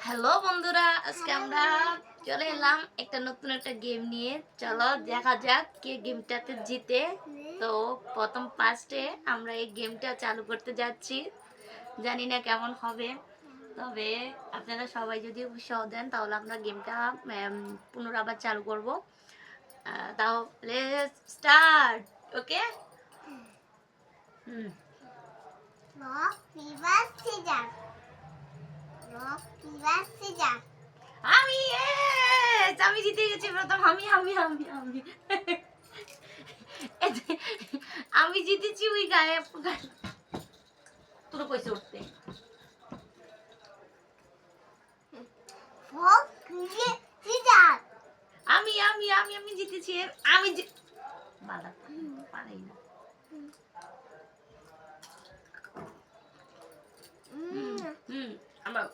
Hello বন্ধুরা, আজকে আমরা চলে এলাম একটা নতুন একটা গেম নিয়ে। চলো দেখা যাক কে গেমটাতে জিতে। তো প্রথম ফার্স্টে আমরা এই গেমটা চালু করতে যাচ্ছি, জানি না কেমন হবে, তবে আপনারা সবাই যদি উৎসাহ দেন তাহলে আমরা গেমটা পুনরাবার চালু করব। তাহলে স্টার্ট। ওকে। আমি আমি জিতে গেছি প্রথম। আমি আমি জিতেছি। ওই গায়ে তোর কইছে উঠতে। আমি আমি আমি আমি জিতেছি। আমি বালা পারি না। আমার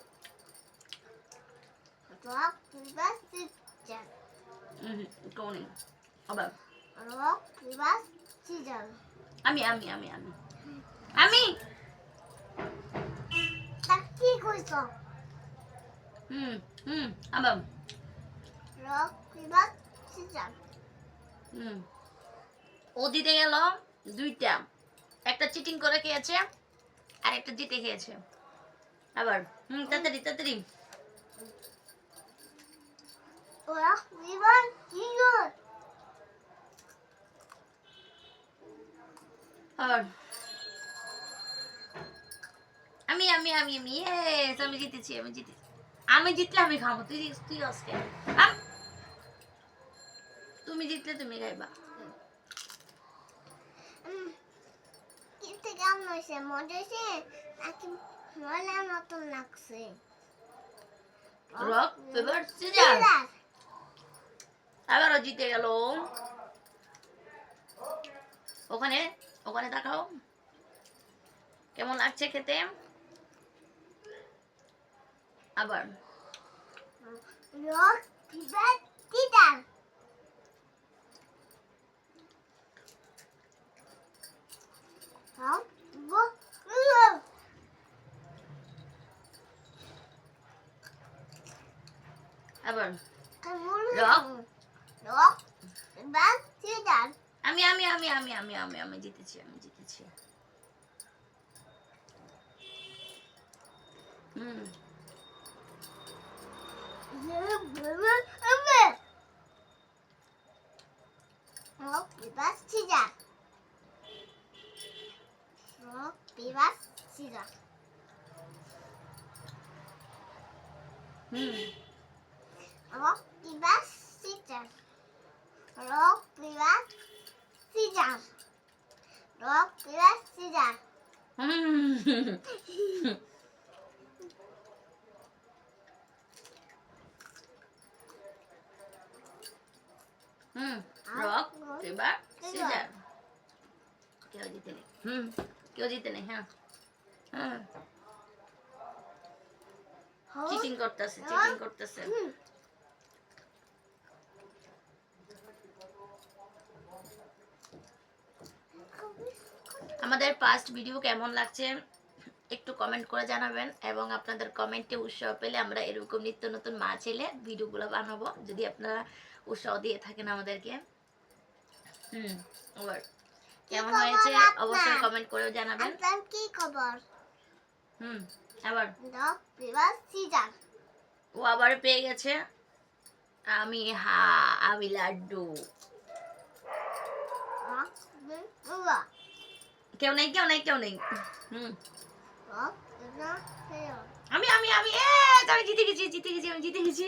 কোন আবার আমি আমি আমি আমি আমি কি কইছ? আবার ও দিতে গেল দুইটা, একটা চিটিং করে খেয়েছে আর একটা জিতে খেয়েছে। আবার তাড়াতাড়ি তাড়াতাড়ি। আর আমি আমি আমি আমি ইয়েস, আমি জিতেছি। আমি জিতেছি। আমি জিতলে আমি খাবো। তুই তুই আজকে তুমি জিতলে তুমি খাইবা। কেমন হয়েছে? মজা হয়েছে নাকি ময়লার মতন লাগছে? Rock paper scissor. আবারও জিতে গেল। ওখানে ওখানে দেখাও কেমন লাগছে খেতে। আবার রক পেপার সিজার। আবার রক রক পেপার সিজার। আমি আমি আমি আমি আমি আমি আমি জিতেছি। আমি জিতেছি। Rock, paper, scissors. Rock, paper, scissors. Rock, paper, scissors. Rock, paper, scissors. Rock, paper, scissors. Rock paper scissor. কেউ জিতে নেই। কেউ জিতে নেই। হ্যাঁ চিটিং করতেছে, চিটিং করতেছে। আমাদের ফার্স্ট ভিডিও কেমন লাগছে একটু কমেন্ট করে জানাবেন, এবং আপনাদের কমেন্টে উৎসাহ পেলে আমরা এরকম নিত্য নতুন মা ছেলে ভিডিওগুলো বানাবো, যদি আপনারা উৎসাহ দিয়ে থাকেন আমাদেরকে। আবার কেমন হয়েছে অবশ্যই কমেন্ট করে জানাবেন। আপনার কি খবর? আবার রক পেপার সিজার। ও আবার পেয়ে গেছে। আমি আমি লাড্ডু। কেউ নেই কেউ নেই কেউ নেই। আমি আমি আমি আমি জিতে গেছি জিতে গেছি আমি জিতে গেছি।